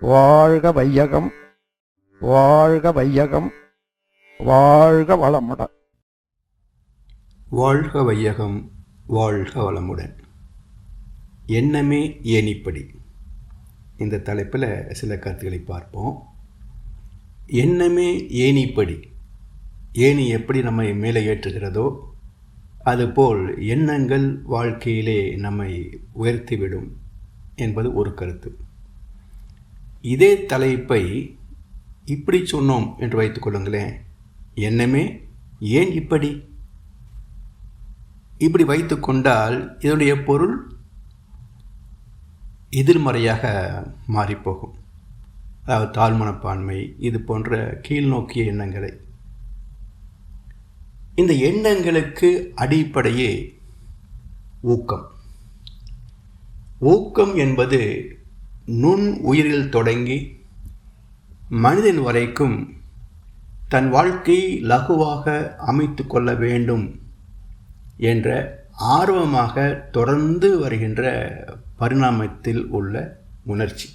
வாழ்க வையகம், வாழ்க வையகம், வாழ்க வளமுடன். வாழ்க வையகம், வாழ்க வளமுடன். எண்ணமே ஏணிப்படி. இந்த தலைப்பில் சில கருத்துக்களை பார்ப்போம். எண்ணமே ஏணிப்படி. ஏணி எப்படி நம்மை மேலே ஏற்றுகிறதோ அதுபோல் எண்ணங்கள் வாழ்க்கையிலே நம்மை உயர்த்திவிடும் என்பது ஒரு கருத்து. இதே தலைப்பை இப்படி சொன்னோம் என்று வைத்துக் கொள்ளுங்களேன். எண்ணமே ஏன் இப்படி? இப்படி வைத்து கொண்டால் இதனுடைய பொருள் எதிர்மறையாக மாறிப்போகும். அதாவது தாழ்மனப்பான்மை, இது போன்ற கீழ்நோக்கிய எண்ணங்களை. இந்த எண்ணங்களுக்கு அடிப்படையே ஊக்கம். ஊக்கம் என்பது நுண் உயிரில் தொடங்கி மனிதன் வரைக்கும் தன் வாழ்க்கையை லகுவாக அமைத்து கொள்ள வேண்டும் என்ற ஆர்வமாக தொடர்ந்து வருகின்ற பரிணாமத்தில் உள்ள உணர்ச்சி.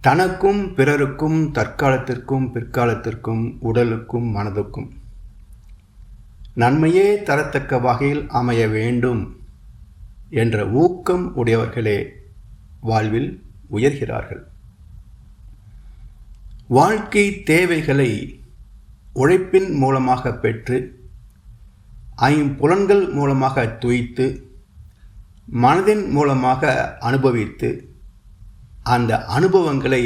தனக்கும் பிறருக்கும் தற்காலத்திற்கும் பிற்காலத்திற்கும் உடலுக்கும் மனதுக்கும் நன்மையே தரத்தக்க வகையில் அமைய வேண்டும் என்ற ஊக்கம் உடையவர்களே வாழ்வில் உயர்கிறார்கள். வாழ்க்கை தேவைகளை உழைப்பின் மூலமாக பெற்று ஐம்புலன்கள் மூலமாக துய்த்து மனதின் மூலமாக அனுபவித்து அந்த அனுபவங்களை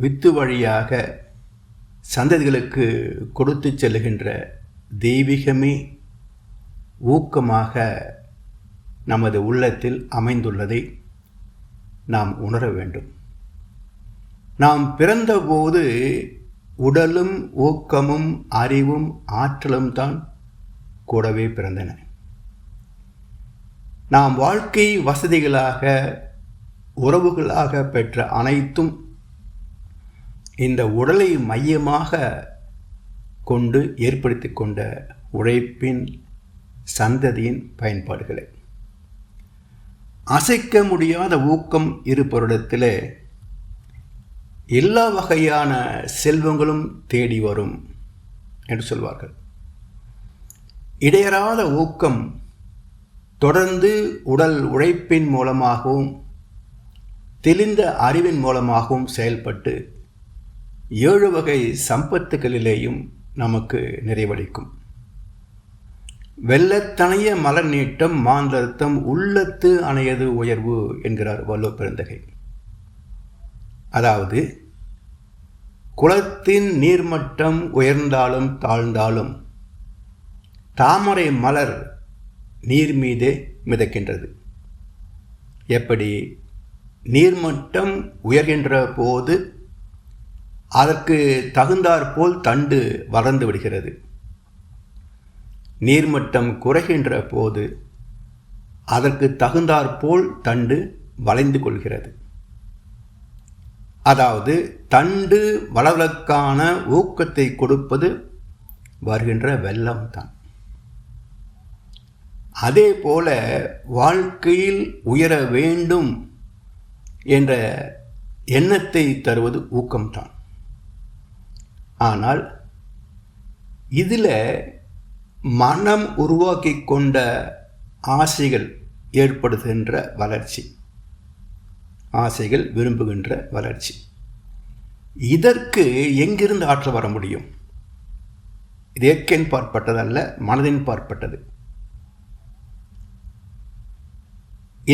வித்து வழியாக சந்ததிகளுக்கு கொடுத்து செல்லுகின்ற தெய்வீகமே ஊக்கமாக நமது உள்ளத்தில் அமைந்துள்ளதை நாம் உணர வேண்டும். நாம் பிறந்தபோது உடலும் ஊக்கமும் அறிவும் ஆற்றலும் தான் கூடவே பிறந்தன. நாம் வாழ்க்கை வசதிகளாக உறவுகளாக பெற்ற அனைத்தும் இந்த உடலை மையமாக கொண்டு ஏற்படுத்தி கொண்ட உழைப்பின் சந்ததியின் பயன்பாடுகளை. அசைக்க முடியாத ஊக்கம் இருப்பவரிடத்தில் எல்லா வகையான செல்வங்களும் தேடி வரும் என்று சொல்வார்கள். இடையறாத ஊக்கம் தொடர்ந்து உடல் உழைப்பின் மூலமாகவும் தெளிந்த அறிவின் மூலமாகவும் செயல்பட்டு 7 வகை சம்பத்துகளிலேயும் நமக்கு நிறைவளிக்கும். வெள்ளத்தனைய மலர் நீட்டம் மாந்தர்த்தம் உள்ளத்து அணையது உயர்வு என்கிறார் வள்ளுவ பெருந்தகை. அதாவது குளத்தின் நீர்மட்டம் உயர்ந்தாலும் தாழ்ந்தாலும் தாமரை மலர் நீர் மீதே மிதக்கின்றது. எப்படி? நீர்மட்டம் உயர்கின்ற போது அதற்கு தகுந்தாற்போல் தண்டு வளர்ந்து விடுகிறது. நீர்மட்டம் குறைகின்ற போது அதற்கு தகுந்தாற்போல் தண்டு வளைந்து கொள்கிறது. அதாவது தண்டு வளர்வதற்கான ஊக்கத்தை கொடுப்பது வருகின்ற வெள்ளம்தான். அதே போல வாழ்க்கையில் உயர வேண்டும் என்ற எண்ணத்தை தருவது ஊக்கம்தான். ஆனால் இதில் மனம் உருவாக்கி கொண்ட ஆசைகள் ஏற்படுகின்ற வளர்ச்சி, ஆசைகள் விரும்புகின்ற வளர்ச்சி, இதற்கு எங்கிருந்து ஆற்றல் வர முடியும்? இது இயற்கையின் பாற்பட்டதல்ல, மனதின் பாற்பட்டது.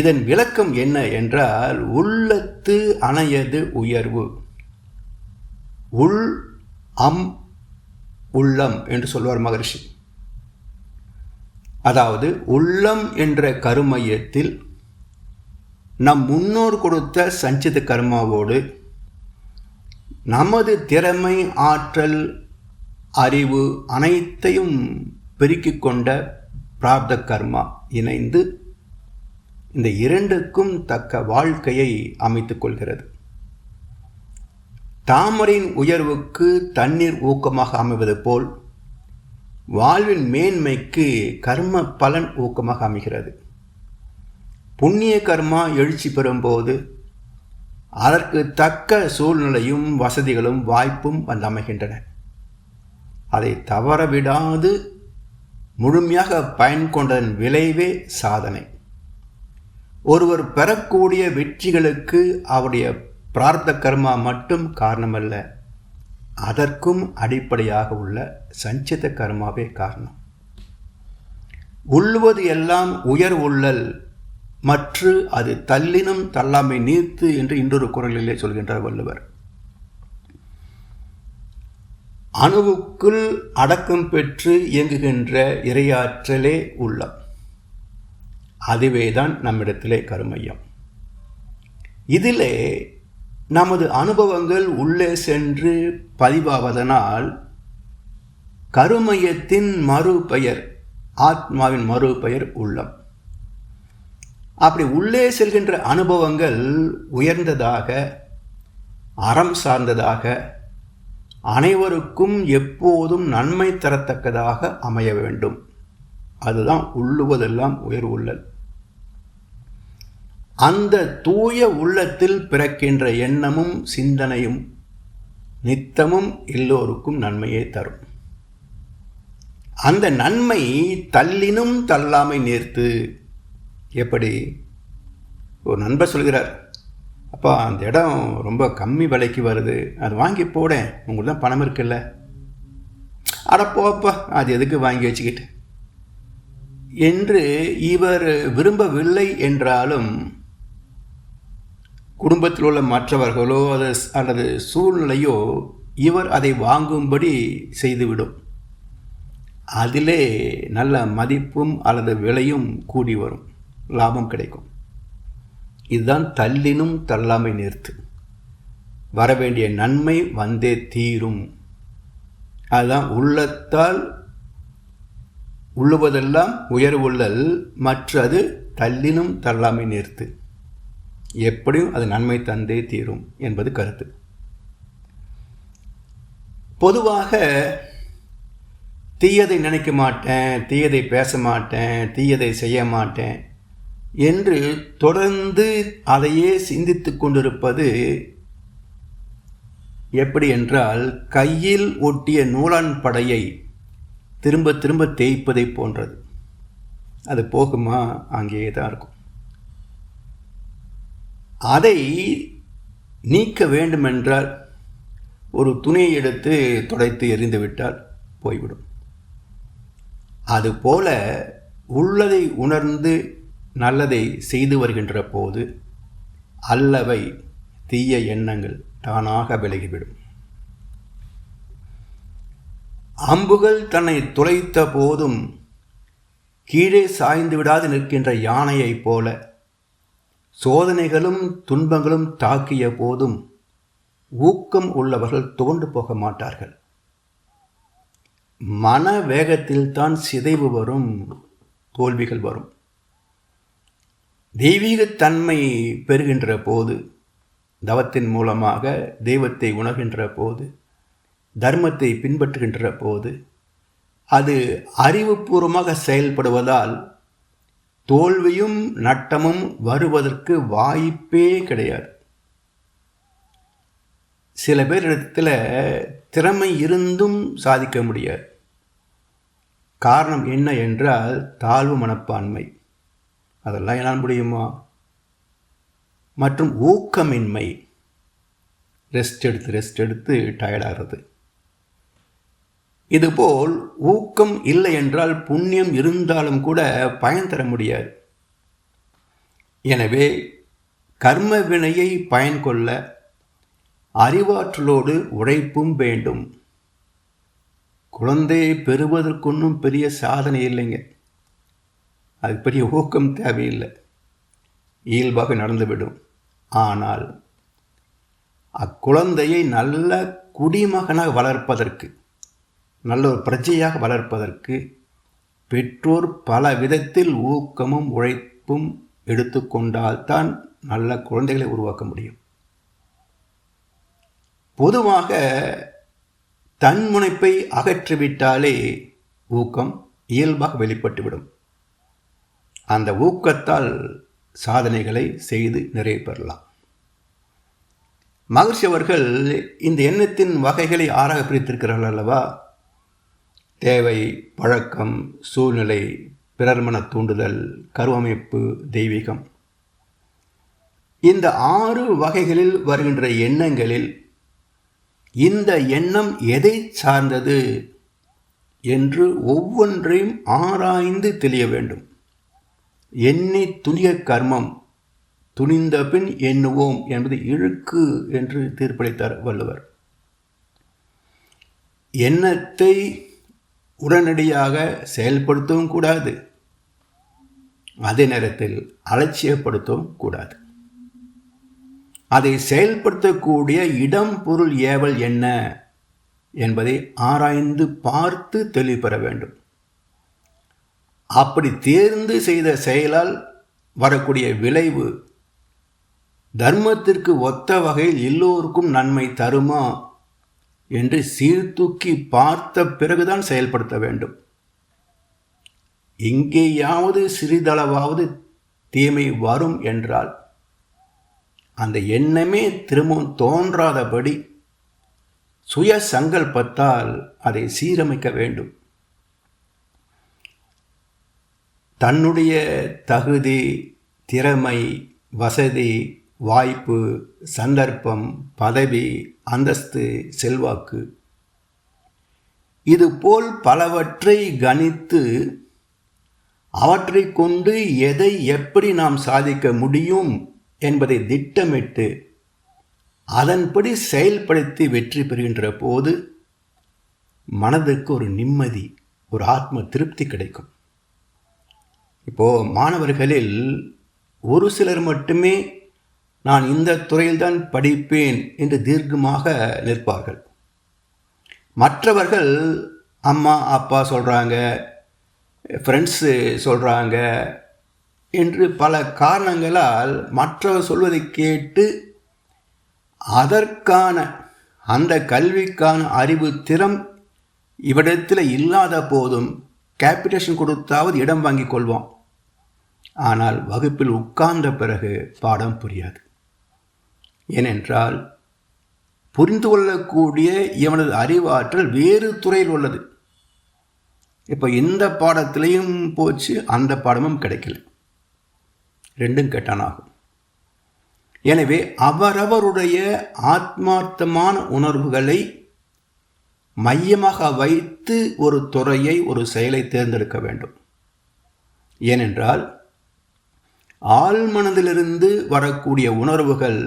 இதன் விளக்கம் என்ன என்றால், உள்ளத்து அணையது உயர்வு. உள் அம் உள்ளம் என்று சொல்வார் மகரிஷி. அதாவது உள்ளம் என்ற கருமையத்தில் நம் முன்னோர் கொடுத்த சஞ்சித கர்மாவோடு நமது திறமை, ஆற்றல், அறிவு அனைத்தையும் பெருக்கிக் கொண்ட பிராப்த கர்மா இணைந்து இந்த இரண்டுக்கும் தக்க வாழ்க்கையை அமைத்துக் கொள்கிறது. தாமரையின் உயர்வுக்கு தண்ணீர் ஊக்கமாக அமைவது போல் வாழ்வின் மேன்மைக்கு கர்ம பலன் ஊக்கமாக அமைகிறது. புண்ணிய கர்மா எழுச்சி பெறும்போது அதற்கு தக்க சூழ்நிலையும் வசதிகளும் வாய்ப்பும் வந்தமைகின்றன. அதை தவறவிடாது முழுமையாக பயன் கொண்டதன் விளைவே சாதனை. ஒருவர் பெறக்கூடிய வெற்றிகளுக்கு அவருடைய பிரார்த்த கர்மா மட்டும் காரணமல்ல, அதற்கும் அடிப்படையாக உள்ள சஞ்சித கர்மாவே காரணம். உள்ளுவது எல்லாம் உயர் உள்ளல் மற்று அது தள்ளினும் தள்ளாமை நீர்த்து என்று இன்னொரு குறளிலே சொல்கின்றார் வள்ளுவர். அணுவுக்குள் அடக்கம் பெற்று இயங்குகின்ற இறையாற்றலே உள்ளம். அதுவேதான் நம்மிடத்திலே கருமையம். இதிலே நமது அனுபவங்கள் உள்ளே சென்று பதிவாவதனால் கருமையத்தின் மறுபெயர், ஆத்மாவின் மறுபெயர் உள்ளம். அப்படி உள்ளே செல்கின்ற அனுபவங்கள் உயர்ந்ததாக, அறம் சார்ந்ததாக, அனைவருக்கும் எப்போதும் நன்மை தரத்தக்கதாக அமைய வேண்டும். அதுதான் உள்ளுவதெல்லாம் உயர் உள்ளல். அந்த தூய உள்ளத்தில் பிறக்கின்ற எண்ணமும் சிந்தனையும் நித்தமும் எல்லோருக்கும் நன்மையை தரும். அந்த நன்மை தள்ளினும் தள்ளாமை நேர்த்து. எப்படி? ஒரு நண்பர் சொல்கிறார், அப்பா அந்த இடம் ரொம்ப கம்மி விலைக்கு வருது, அது வாங்கி போடேன், உங்களுக்கு தான் பணம் இருக்குல்ல. அடப்போப்பா, அது எதுக்கு வாங்கி வச்சுக்கிட்டு என்று இவர் விரும்பவில்லை என்றாலும் குடும்பத்தில் உள்ள மற்றவர்களோ அல்லது சூழ்நிலையோ இவர் அதை வாங்கும்படி செய்துவிடும். அதிலே நல்ல மதிப்பும் அல்லது விலையும் கூடி வரும், லாபம் கிடைக்கும். இதுதான் தள்ளினும் தள்ளாமை நிறுத்து. வரவேண்டிய நன்மை வந்தே தீரும். அதுதான் உள்ளத்தால் உள்ளுவதெல்லாம் உயர்வுள்ளல், மற்றது தள்ளினும் தள்ளாமை நிறுத்து. எப்படியும் அது நன்மை தந்தே தீரும் என்பது கருத்து. பொதுவாக தீயதை நினைக்க மாட்டேன், தீயதை பேச மாட்டேன், தீயதை செய்ய மாட்டேன் என்று தொடர்ந்து அதையே சிந்தித்து கொண்டிருப்பது எப்படி என்றால், கையில் ஒட்டிய நூலான் படையை திரும்ப திரும்ப தேய்ப்பதை போன்றது. அது போகுமா? அங்கேயே தான் இருக்கும். அதை நீக்க வேண்டுமென்றால் ஒரு துணியை எடுத்து துடைத்து எறிந்துவிட்டால் போய்விடும். அதுபோல உள்ளதை உணர்ந்து நல்லதை செய்து வருகின்ற போது அல்லவை தீய எண்ணங்கள் தானாக விலகிவிடும். அம்புகள் தன்னை துளைத்த போதும் கீழே சாய்ந்து விடாது நிற்கின்ற யானையைப் போல சோதனைகளும் துன்பங்களும் தாக்கிய போதும் ஊக்கம் உள்ளவர்கள் துவண்டு போக மாட்டார்கள். மன வேகத்தில்தான் சிதைவு வரும், தோல்விகள் வரும். தெய்வீகத்தன்மை பெறுகின்ற போது, தவத்தின் மூலமாக தெய்வத்தை உணர்கின்ற போது, தர்மத்தை பின்பற்றுகின்ற போது, அது அறிவுபூர்வமாக செயல்படுவதால் தோல்வியும் நட்டமும் வருவதற்கு வாய்ப்பே கிடையாது. சில பேரிடத்தில் திறமை இருந்தும் சாதிக்க முடியாது. காரணம் என்ன என்றால் தாழ்வு மனப்பான்மை. அதெல்லாம் என்னால் முடியுமா? மற்றும் ஊக்கமின்மை, ரெஸ்ட் எடுத்து டயர்டாகிறது. இதுபோல் ஊக்கம் இல்லை என்றால் புண்ணியம் இருந்தாலும் கூட பயன் தர முடியாது. எனவே கர்ம வினையை பயன் கொள்ள அறிவாற்றலோடு உழைப்பும் வேண்டும். குழந்தையை பெறுவதற்கொன்னும் பெரிய சாதனை இல்லைங்க. அது பெரிய ஊக்கம் தேவையில்லை, இயல்பாக நடந்துவிடும். ஆனால் அக்குழந்தையை நல்ல குடிமகனாக வளர்ப்பதற்கு, நல்ல ஒரு பிரஜையாக வளர்ப்பதற்கு பெற்றோர் பல விதத்தில் ஊக்கமும் உழைப்பும் எடுத்துக்கொண்டால்தான் நல்ல குழந்தைகளை உருவாக்க முடியும். பொதுவாக தன்முனைப்பை அகற்றிவிட்டாலே ஊக்கம் இயல்பாக வெளிப்பட்டுவிடும். அந்த ஊக்கத்தால் சாதனைகளை செய்து நிறைவு பெறலாம். மகர்ஷி அவர்கள் இந்த எண்ணத்தின் வகைகளை ஆறாக பிரித்திருக்கிறார்கள் அல்லவா? தேவை, பழக்கம், சூழ்நிலை, பிறர் மன தூண்டுதல், கருவமைப்பு, தெய்வீகம். இந்த 6 வகைகளில் வருகின்ற எண்ணங்களில் இந்த எண்ணம் எதை சார்ந்தது என்று ஒவ்வொன்றையும் ஆராய்ந்து தெளிய வேண்டும். எண்ணி துணிய கர்மம், துணிந்த பின் எண்ணுவோம் என்பது இழுக்கு என்று தீர்ப்பளித்தார் வள்ளுவர். எண்ணத்தை உடனடியாக செயல்படுத்தவும் கூடாது, அதே நேரத்தில் அலட்சியப்படுத்தவும் கூடாது. அதை செயல்படுத்தக்கூடிய இடம், பொருள், ஏவல் என்ன என்பதை ஆராய்ந்து பார்த்து தெளிவு பெற வேண்டும். அப்படி தேர்ந்து செய்த செயலால் வரக்கூடிய விளைவு தர்மத்திற்கு ஒத்த வகையில் எல்லோருக்கும் நன்மை தருமா என்று சீர்தூக்கி பார்த்த பிறகுதான் செயல்படுத்த வேண்டும். எங்கேயாவது சிறிதளவாவது தீமை வரும் என்றால் அந்த எண்ணமே திரும்பவும் தோன்றாதபடி சுய சங்கல்பத்தால் அதை சீரமைக்க வேண்டும். தன்னுடைய தகுதி, திறமை, வசதி, வாய்ப்பு, சந்தர்ப்பம், பதவி, அந்தஸ்து, செல்வாக்கு இதுபோல் பலவற்றை கணித்து அவற்றை கொண்டு எதை எப்படி நாம் சாதிக்க முடியும் என்பதை திட்டமிட்டு அதன்படி செயல்படுத்தி வெற்றி பெறுகின்ற போது மனதுக்கு ஒரு நிம்மதி, ஒரு ஆத்ம திருப்தி கிடைக்கும். இப்போது மாணவர்களில் ஒரு சிலர் மட்டுமே நான் இந்த துறையில்தான் படிப்பேன் என்று தீர்க்கமாக நிற்பார்கள். மற்றவர்கள் அம்மா அப்பா சொல்கிறாங்க, ஃப்ரெண்ட்ஸு சொல்கிறாங்க என்று பல காரணங்களால் மற்றவர் சொல்வதை கேட்டு அதற்கான அந்த கல்விக்கான அறிவு திறம் இவ்விடத்தில் இல்லாத போதும் கேபிடேஷன் கொடுத்தாவது இடம் வாங்கி கொள்வோம். ஆனால் வகுப்பில் உட்கார்ந்த பிறகு பாடம் புரியாது. ஏனென்றால் புரிந்து கொள்ளக்கூடிய இவனது அறிவாற்றல் வேறு துறையில் உள்ளது. இப்போ இந்த பாடத்திலையும் போச்சு, அந்த பாடமும் கிடைக்கல, ரெண்டும் கெட்டானாகும். எனவே அவரவருடைய ஆத்மார்த்தமான உணர்வுகளை மையமாக வைத்து ஒரு துறையை, ஒரு செயலை தேர்ந்தெடுக்க வேண்டும். ஏனென்றால் ஆழ்மனதிலிருந்து வரக்கூடிய உணர்வுகள்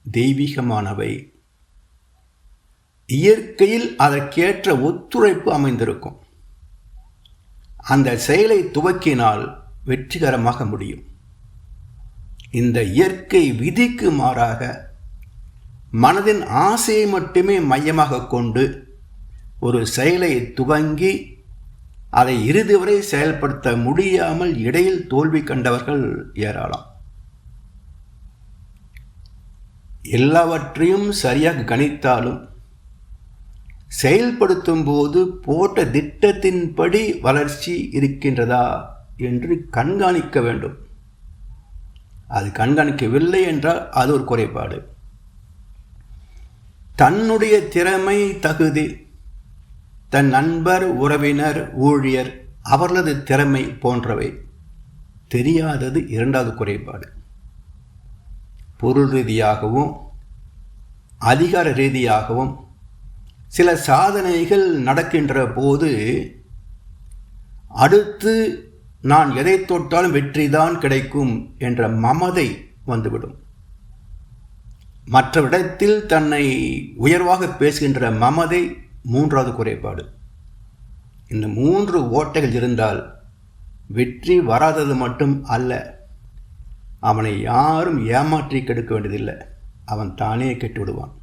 தெய்வீகமானவை. இயற்கையில் அதற்கேற்ற ஒத்துழைப்பு அமைந்திருக்கும். அந்த செயலை துவக்கினால் வெற்றிகரமாக முடியும். இந்த இயற்கை விதிக்கு மாறாக மனதின் ஆசையை மட்டுமே மையமாக கொண்டு ஒரு செயலை துவங்கி அதை இறுதி வரை செயல்படுத்த முடியாமல் இடையில் தோல்வி கண்டவர்கள் ஏராளம். எல்லாவற்றையும் சரியாக கணித்தாலும் செயல்படுத்தும் போது போட்ட திட்டத்தின்படி வளர்ச்சி இருக்கின்றதா என்று கண்காணிக்க வேண்டும். அது கண்காணிக்கவில்லை என்றால் அது ஒரு குறைபாடு. தன்னுடைய திறமை, தகுதி, தன் நண்பர், உறவினர், ஊழியர் அவர்களது திறமை போன்றவை தெரியாதது இரண்டாவது குறைபாடு. பொருள் ரீதியாகவும் அதிகார ரீதியாகவும் சில சாதனைகள் நடக்கின்ற போது அடுத்து நான் எதை தொட்டாலும் வெற்றிதான் கிடைக்கும் என்ற மமதை வந்துவிடும். மற்றவிடத்தில் தன்னை உயர்வாக பேசுகின்ற மமதை மூன்றாவது குறைபாடு. இந்த 3 ஓட்டைகள் இருந்தால் வெற்றி வராதது மட்டும் அல்ல, அவனை யாரும் ஏமாற்றி கெடுக்க வேண்டியதில்லை, அவன் தானே கெட்டு விடுவான்.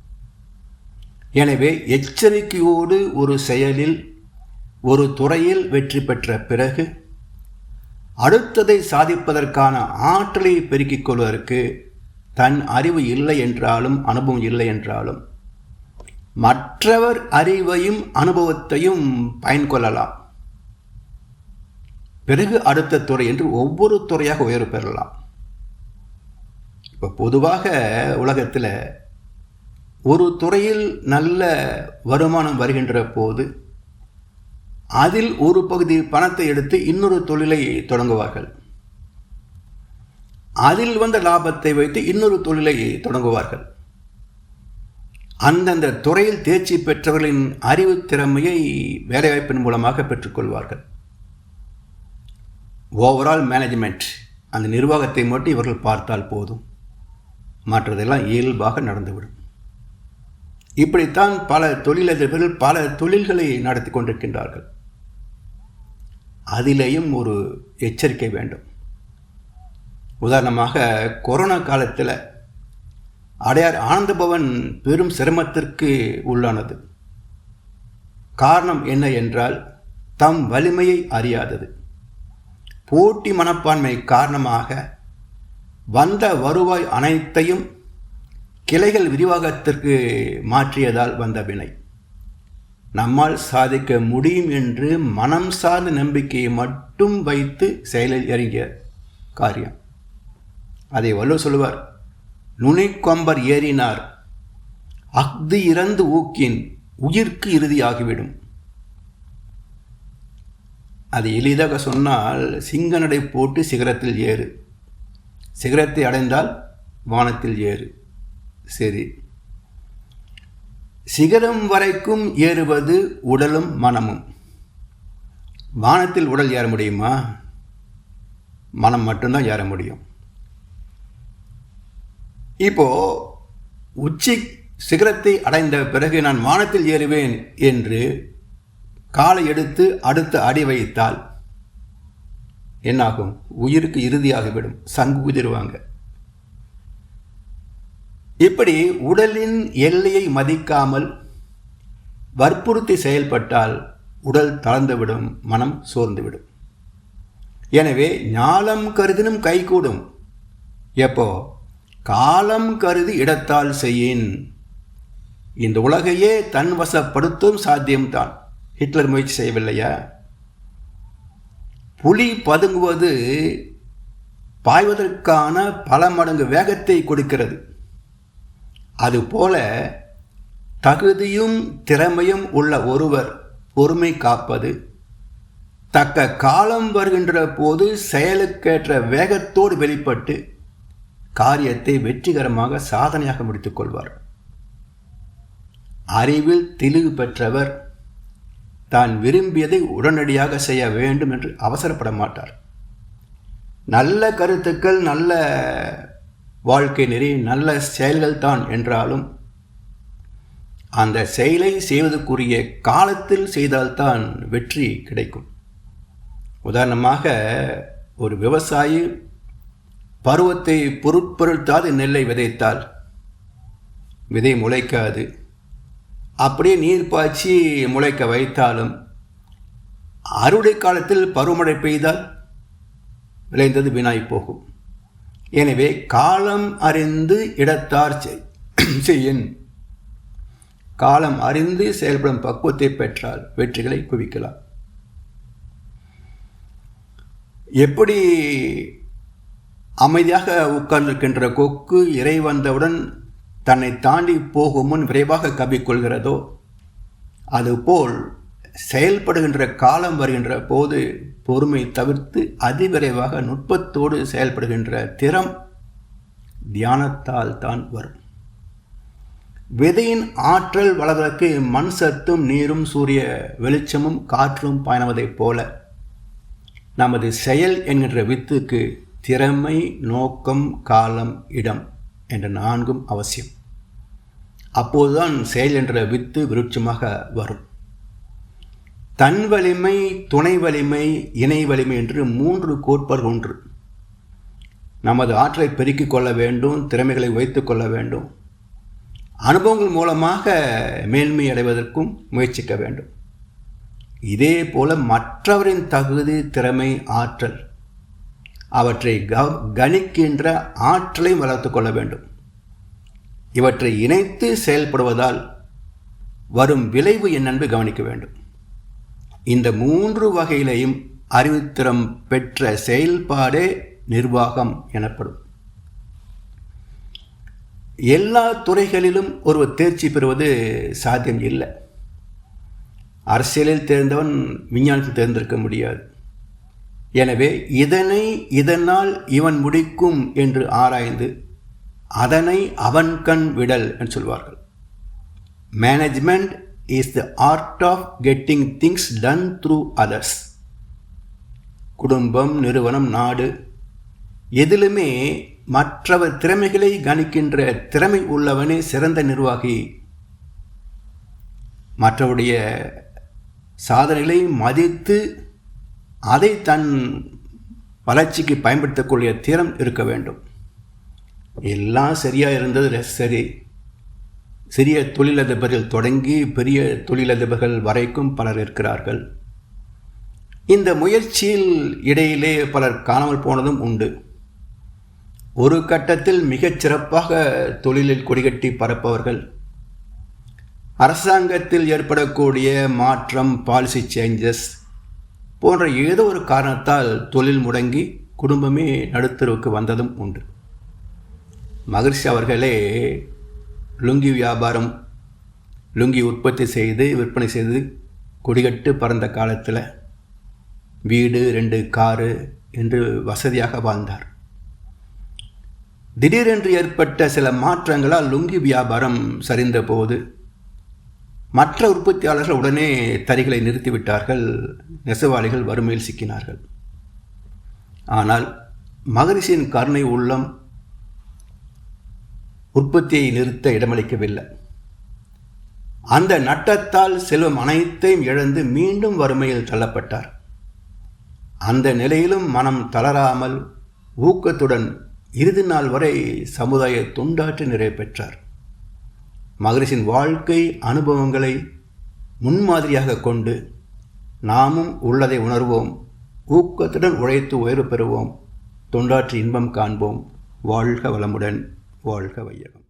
எனவே எச்சரிக்கையோடு ஒரு செயலில், ஒரு துறையில் வெற்றி பெற்ற பிறகு அடுத்ததை சாதிப்பதற்கான ஆற்றலை பெருக்கிக் கொள்வதற்கு தன் அறிவு இல்லை என்றாலும், அனுபவம் இல்லை என்றாலும், மற்றவர் அறிவையும் அனுபவத்தையும் பயன் கொள்ளலாம். பிறகு அடுத்த துறை என்று ஒவ்வொரு துறையாக உயர்வு பெறலாம். இப்போ பொதுவாக உலகத்தில் ஒரு துறையில் நல்ல வருமானம் வருகின்ற போது அதில் ஒரு பகுதி பணத்தை எடுத்து இன்னொரு தொழிலை தொடங்குவார்கள். அதில் வந்த லாபத்தை வைத்து இன்னொரு தொழிலை தொடங்குவார்கள். அந்தந்த துறையில் தேர்ச்சி பெற்றவர்களின் அறிவு திறமையை வேலைவாய்ப்பின் மூலமாக பெற்றுக்கொள்வார்கள். ஓவரால் மேனேஜ்மெண்ட், அந்த நிர்வாகத்தை மட்டும் இவர்கள் பார்த்தால் போதும், மற்றதெல்லாம் இயல்பாக நடந்துவிடும். இப்படித்தான் பல தொழிலதிபர்கள் பல தொழில்களை நடத்தி கொண்டிருக்கின்றார்கள். அதிலேயும் ஒரு எச்சரிக்கை வேண்டும். உதாரணமாக கொரோனா காலத்தில் அடையார் ஆனந்தபவன் பெரும் சிரமத்திற்கு உள்ளானது. காரணம் என்ன என்றால் தம் வலிமையை அறியாதது. போட்டி மனப்பான்மை காரணமாக வந்த வருவாய் அனைத்தையும் கிளைகள் விரிவாகத்திற்கு மாற்றியதால் வந்த வினை. நம்மால் சாதிக்க முடியும் என்று மனம் சார்ந்த நம்பிக்கையை மட்டும் வைத்து செயலில் இறங்கிய காரியம். அதை வள்ளுவர் சொல்லுவார், நுனிக்கொம்பர் ஏறினார் அஃது இறந்து ஊக்கின் உயிர்க்கு இறுதியாகிவிடும். அதை எளிதாக சொன்னால், சிங்க நடை போட்டு சிகரத்தில் ஏறு, சிகரத்தை அடைந்தால் வானத்தில் ஏறு. சரி, சிகரம் வரைக்கும் ஏறுவது உடலும் மனமும். வானத்தில் உடல் ஏற முடியுமா? மனம் மட்டும்தான் ஏற முடியும். இப்போ உச்சி சிகரத்தை அடைந்த பிறகு நான் வானத்தில் ஏறுவேன் என்று காலை எடுத்து அடுத்த அடி வைத்தால் என்னாகும்? உயிருக்கு இறுதியாகிவிடும், சங்கு உதிருவாங்க. இப்படி உடலின் எல்லையை மதிக்காமல் வற்புறுத்தி செயல்பட்டால் உடல் தளர்ந்துவிடும், மனம் சோர்ந்துவிடும். எனவே ஞாலம் கருதினும் கைகூடும். எப்போ? காலம் கருதி இடத்தால் செய்யின். இந்த உலகையே தன் வசப்படுத்தும் சாத்தியம்தான். ஹிட்லர் முயற்சி செய்யவில்லையா? புலி பதுங்குவது பாய்வதற்கான பல மடங்கு வேகத்தை கொடுக்கிறது. அதுபோல தகுதியும் திறமையும் உள்ள ஒருவர் பொறுமை காப்பது, தக்க காலம் வருகின்ற போது செயலுக்கேற்ற வேகத்தோடு வெளிப்பட்டு காரியத்தை வெற்றிகரமாக சாதனையாக முடித்துக் கொள்வார். அறிவில் தெளிவு பெற்றவர் தான் விரும்பியதை உடனடியாக செய்ய வேண்டும் என்று அவசரப்பட மாட்டார். நல்ல கருத்துக்கள், நல்ல வாழ்க்கை நெறி, நல்ல செயல்கள் தான் என்றாலும் அந்த செயலை செய்வதற்குரிய காலத்தில் செய்தால்தான் வெற்றி கிடைக்கும். உதாரணமாக, ஒரு விவசாயி பருவத்தை பொருட்படுத்தாது நெல்லை விதைத்தால் விதை முளைக்காது. அப்படியே நீர் பாய்ச்சி முளைக்க வைத்தாலும் அறுவடை காலத்தில் பருவமழை பெய்தால் விளைந்தது வீணாய் போகும். எனவே காலம் அறிந்து இடத்தார் செய்யின். காலம் அறிந்து செயல்படும் பக்குவத்தை பெற்றால் வெற்றிகளை குவிக்கலாம். எப்படி அமைதியாக உட்கார்ந்திருக்கின்ற கொக்கு இறை வந்தவுடன் தன்னை தாண்டி போகும் முன் விரைவாக கவ்விக்கொள்கிறதோ, அதுபோல் செயல்படுகின்ற காலம் வருகின்ற போது பொறுமை தவிர்த்து அதிவிரைவாக நுட்பத்தோடு செயல்படுகின்ற திறம் தியானத்தால் தான் வரும். விதையின் ஆற்றல் வளர்வதற்கு மண் சத்தும் நீரும் சூரிய வெளிச்சமும் காற்றும் பாய்வதைப் போல நமது செயல் என்கின்ற வித்துக்கு திறமை, நோக்கம், காலம், இடம் என்ற 4 அவசியம். அப்போதுதான் செயல் என்ற வித்து விருட்சமாக வரும். தன் வலிமை, துணை வலிமை, இணை வலிமை என்று 3 கோட்பாடு ஒன்று. நமது ஆற்றலை பெருக்கிக் கொள்ள வேண்டும், திறமைகளை வைத்துக் கொள்ள வேண்டும். அனுபவங்கள் மூலமாக மேன்மை அடைவதற்கும் முயற்சிக்க வேண்டும். இதே போல மற்றவரின் தகுதி, திறமை, ஆற்றல் அவற்றை கணிக்கின்ற ஆற்றலை வளர்த்து கொள்ள வேண்டும். இவற்றை இணைத்து செயல்படுவதால் வரும் விளைவு என்னென்று கவனிக்க வேண்டும். இந்த 3 வகையிலையும் அறிவுத்திறம் பெற்ற செயல்பாடே நிர்வாகம் எனப்படும். எல்லா துறைகளிலும் ஒருவர் தேர்ச்சி பெறுவது சாத்தியம் இல்லை. அரசியலில் தேர்ந்தவன் விஞ்ஞானத்தில் தேர்ந்தெடுக்க முடியாது. எனவே இதனால் இவன் முடிக்கும் என்று ஆராய்ந்து அதனை அவன் கண் விடல் என்று சொல்வார்கள். Management is the art of getting things done through others. குடும்பம், நிறுவனம், நாடு எதிலுமே மற்றவர் திறமைகளை கணிக்கின்ற திறமை உள்ளவனே சிறந்த நிர்வாகி. மற்றவருடைய சாதனைகளை மதித்து அதை தன் வளர்ச்சிக்கு பயன்படுத்தக்கூடிய திறம் இருக்க வேண்டும். எல்லாம் சரியாக இருந்தது சரி. சிறிய தொழிலதிபர்கள் தொடங்கி பெரிய தொழிலதிபர்கள் வரைக்கும் பலர் இருக்கிறார்கள். இந்த முயற்சியில் இடையிலே பலர் காணாமல் போனதும் உண்டு. ஒரு கட்டத்தில் மிகச் சிறப்பாக தொழிலில் கொடிகட்டி பரப்பவர்கள், அரசாங்கத்தில் ஏற்படக்கூடிய மாற்றம், பாலிசி சேஞ்சஸ் போன்ற ஏதோ ஒரு காரணத்தால் தொழில் முடங்கி குடும்பமே நடுத்தருவுக்கு வந்ததும் உண்டு. மகரிஷி அவர்களே லுங்கி வியாபாரம், லுங்கி உற்பத்தி செய்து விற்பனை செய்து கொடிகட்டு பறந்த காலத்தில் வீடு 2 காரு என்று வசதியாக வாழ்ந்தார். திடீரென்று ஏற்பட்ட சில மாற்றங்களால் லுங்கி வியாபாரம் சரிந்த போது மற்ற உற்பத்தியாளர்கள் உடனே தறிகளை நிறுத்திவிட்டார்கள். நெசவாளிகள் வறுமையில் சிக்கினார்கள். ஆனால் மகரிஷியின் கருணை உள்ளம் உற்பத்தியை நிறுத்த இடமளிக்கவில்லை. அந்த நட்டத்தால் செல்வம் அனைத்தையும் இழந்து மீண்டும் வறுமையில் தள்ளப்பட்டார். அந்த நிலையிலும் மனம் தளராமல் ஊக்கத்துடன் இறுதி நாள் வரை சமுதாய தொண்டாற்றி நிறைவு பெற்றார். மகரிஷின் வாழ்க்கை அனுபவங்களை முன்மாதிரியாக கொண்டு நாமும் உள்ளதை உணர்வோம், ஊக்கத்துடன் உழைத்து உயர்வு பெறுவோம், தொண்டாற்றி இன்பம் காண்போம். வாழ்க வளமுடன், வாழ்க வையகம்.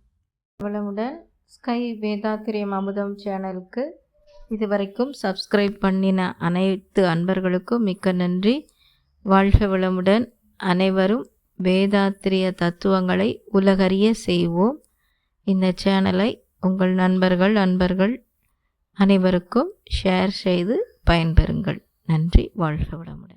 வளமுடன். ஸ்கை வேதாத்திரியம் அமுதம் சேனலுக்கு இதுவரைக்கும் சப்ஸ்கிரைப் பண்ணின அனைத்து அன்பர்களுக்கும் மிக்க நன்றி. வாழ்க வளமுடன். அனைவரும் வேதாத்திரிய தத்துவங்களை உலகறிய செய்வோம். இந்த சேனலை உங்கள் நண்பர்கள் அனைவருக்கும் ஷேர் செய்து பயன்பெறுங்கள். நன்றி. வாழ்க வளமுடன்.